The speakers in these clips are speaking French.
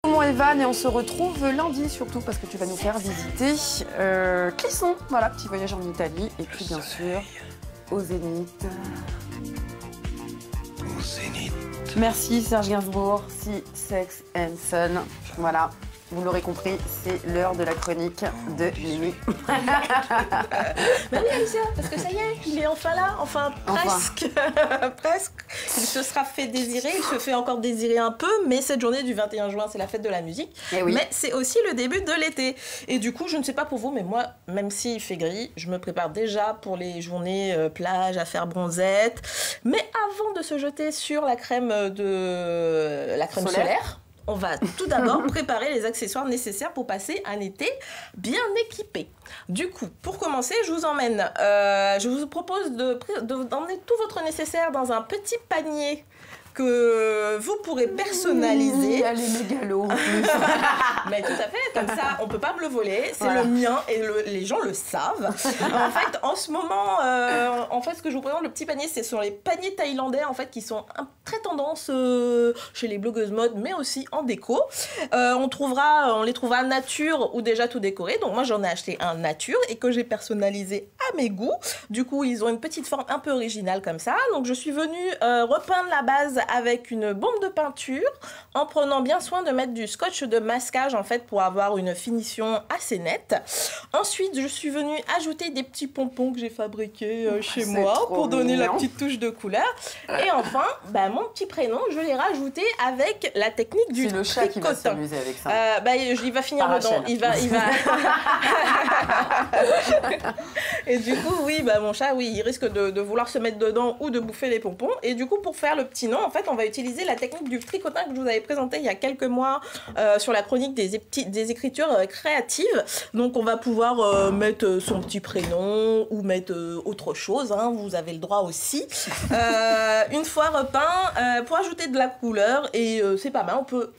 Mon Evan, et on se retrouve lundi surtout parce que tu vas nous faire visiter Clisson, voilà, petit voyage en Italie et puis bien sûr au Zénith. Au Zénith. Merci Serge Gainsbourg, Si Sex and Son, voilà. Vous l'aurez compris, c'est l'heure de la chronique de Mimi. Mais oui, Alicia, parce que ça y est, il est enfin là, enfin presque. Presque. Il se sera fait désirer, il se fait encore désirer un peu, mais cette journée du 21 juin, c'est la fête de la musique. Oui. Mais c'est aussi le début de l'été. Et du coup, je ne sais pas pour vous, mais moi, même s'il fait gris, je me prépare déjà pour les journées plage, à faire bronzette. Mais avant de se jeter sur la crème solaire, on va tout d'abord préparer les accessoires nécessaires pour passer un été bien équipé. Du coup, pour commencer, je vous emmène, je vous propose d'emmener tout votre nécessaire dans un petit panier que vous pourrez personnaliser. Elle est mégalo en plus. Mais tout à fait, comme ça, on peut pas me le voler. C'est le mien et les gens le savent. En fait, en ce moment, ce que je vous présente, le petit panier, ce sont les paniers thaïlandais en fait qui sont très tendance chez les blogueuses mode, mais aussi en déco. On les trouvera nature ou déjà tout décoré. Donc moi, j'en ai acheté un nature et que j'ai personnalisé à mes goûts. Du coup, ils ont une petite forme un peu originale comme ça. Donc je suis venue repeindre la base avec une bombe de peinture en prenant bien soin de mettre du scotch de masquage en fait pour avoir une finition assez nette. Ensuite, je suis venue ajouter des petits pompons que j'ai fabriqués chez moi pour donner la petite touche de couleur. Et enfin, mon petit prénom, je l'ai rajouté avec la technique du tricotin. C'est le chat qui va s'amuser avec ça. Il va finir dedans. Il va... Et du coup, oui, mon chat, oui, il risque de vouloir se mettre dedans ou de bouffer les pompons. Et du coup, pour faire le petit nom, en fait, on va utiliser la technique du tricotin que je vous avais présenté il y a quelques mois sur la chronique des écritures créatives. Donc, on va pouvoir mettre son petit prénom ou mettre autre chose. Hein, vous avez le droit aussi. Une fois repeint, pour ajouter de la couleur, et c'est pas mal. On peut,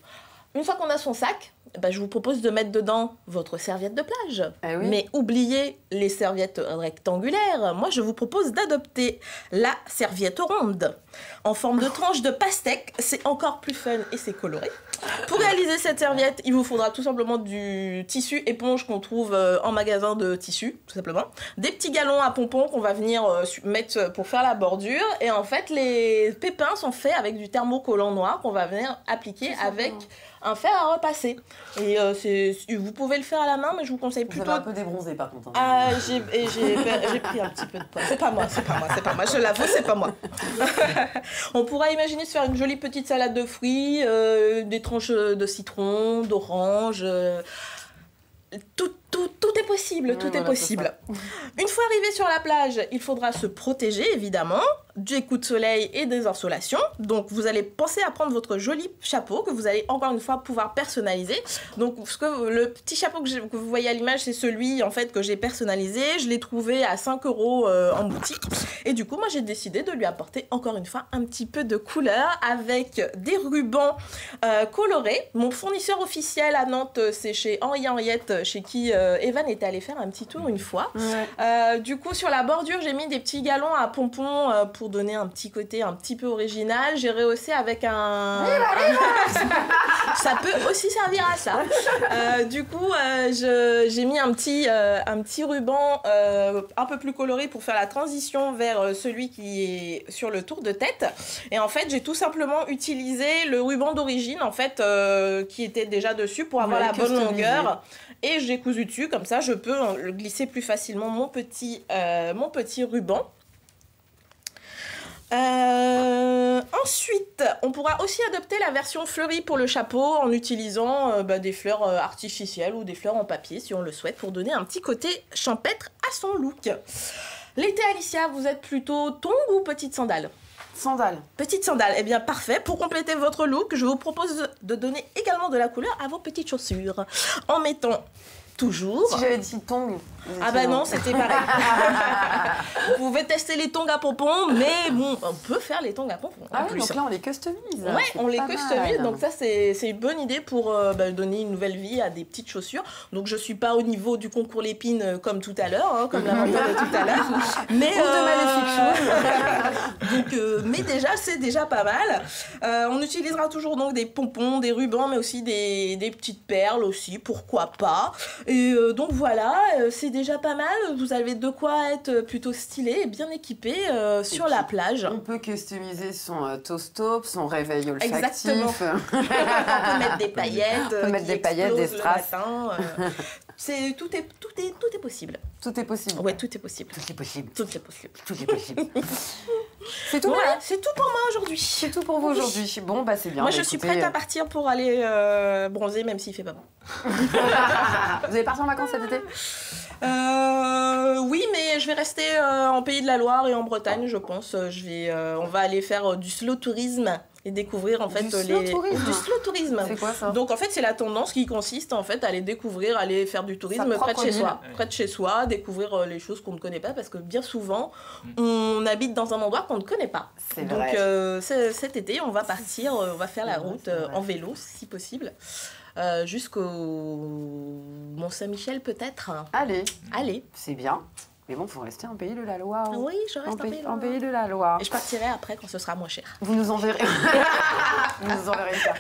une fois qu'on a son sac, je vous propose de mettre dedans votre serviette de plage. Ah oui. Mais oubliez les serviettes rectangulaires. Moi, je vous propose d'adopter la serviette ronde. En forme de tranche de pastèque, c'est encore plus fun et c'est coloré. Pour réaliser cette serviette, il vous faudra tout simplement du tissu éponge qu'on trouve en magasin de tissus, tout simplement. Des petits galons à pompons qu'on va venir mettre pour faire la bordure. Et en fait, les pépins sont faits avec du thermocollant noir qu'on va venir appliquer avec un fer à repasser. Et vous pouvez le faire à la main, mais je vous conseille plutôt... Vous avez un peu débronzé par contre. Ah, j'ai pris un petit peu de poids. C'est pas moi. Je l'avoue, c'est pas moi. On pourra imaginer se faire une jolie petite salade de fruits, des tranches de citron, d'orange... Tout est possible, tout est possible. Une fois arrivé sur la plage, il faudra se protéger évidemment des coups de soleil et des insolations. Donc vous allez penser à prendre votre joli chapeau que vous allez encore une fois pouvoir personnaliser. Donc le petit chapeau que vous voyez à l'image, c'est celui en fait que j'ai personnalisé. Je l'ai trouvé à 5 € en boutique. Et du coup, moi j'ai décidé de lui apporter encore une fois un petit peu de couleur avec des rubans colorés. Mon fournisseur officiel à Nantes, c'est chez Henriette, chez qui Evan était allé faire un petit tour une fois. Ouais. Du coup, sur la bordure, j'ai mis des petits galons à pompons pour donner un petit côté un petit peu original. J'ai rehaussé avec un... Ça peut aussi servir à ça. Du coup, j'ai mis un petit ruban un peu plus coloré pour faire la transition vers celui qui est sur le tour de tête. Et en fait, j'ai tout simplement utilisé le ruban d'origine, en fait, qui était déjà dessus pour avoir la bonne longueur. Et j'ai cousu dessus, comme ça je peux glisser plus facilement mon petit ruban. Ensuite, on pourra aussi adopter la version fleurie pour le chapeau en utilisant des fleurs artificielles ou des fleurs en papier si on le souhaite pour donner un petit côté champêtre à son look. L'été, Alicia, vous êtes plutôt tongs ou petites sandales ? Sandales. Petite sandale, eh bien parfait. Pour compléter votre look, je vous propose de donner également de la couleur à vos petites chaussures. En mettant toujours. Si j'avais dit tongs. Ah bah non, c'était pareil. Vous pouvez tester les tongs à pompons, mais bon, on peut faire les tongs à pompons. Ah oui, donc là on les customise. Ouais, on les customise, donc ça c'est une bonne idée pour donner une nouvelle vie à des petites chaussures. Donc je suis pas au niveau du concours Lépine comme tout à l'heure, hein, comme la mentionné tout à l'heure. Mais mais déjà c'est déjà pas mal. On utilisera toujours donc des pompons, des rubans, mais aussi des petites perles aussi, pourquoi pas. Et donc voilà, c'est déjà pas mal. Vous avez de quoi être plutôt stylé et bien équipé sur la plage. On peut customiser son toast-top, son réveil olfactif. Exactement. On peut mettre des paillettes. On peut mettre des paillettes, des strass. Tout est possible. Tout est possible. Ouais, tout est possible. Tout est possible. Tout est possible. Tout est possible. C'est tout, voilà, c'est tout pour moi aujourd'hui. C'est tout pour vous aujourd'hui. Bon, bah c'est bien. Moi, je suis prête à partir pour aller bronzer, même s'il fait pas bon. Vous allez partir en vacances cet été? Oui, mais je vais rester en Pays de la Loire et en Bretagne, je pense. On va aller faire du slow tourisme et découvrir en fait du slow tourisme. C'est quoi ça? Donc en fait, c'est la tendance qui consiste en fait à aller découvrir, aller faire du tourisme près de chez soi, découvrir les choses qu'on ne connaît pas parce que bien souvent, on habite dans un endroit qu'on ne connaît pas. Donc cet été, on va partir, on va faire la route en vélo si possible. Jusqu'au Mont-Saint-Michel peut-être. Allez. C'est bien. Mais bon, il faut rester en Pays de la Loire. Oui, je reste en Pays de la Loire. Et je partirai après quand ce sera moins cher. Vous nous enverrez. Vous nous enverrez ça.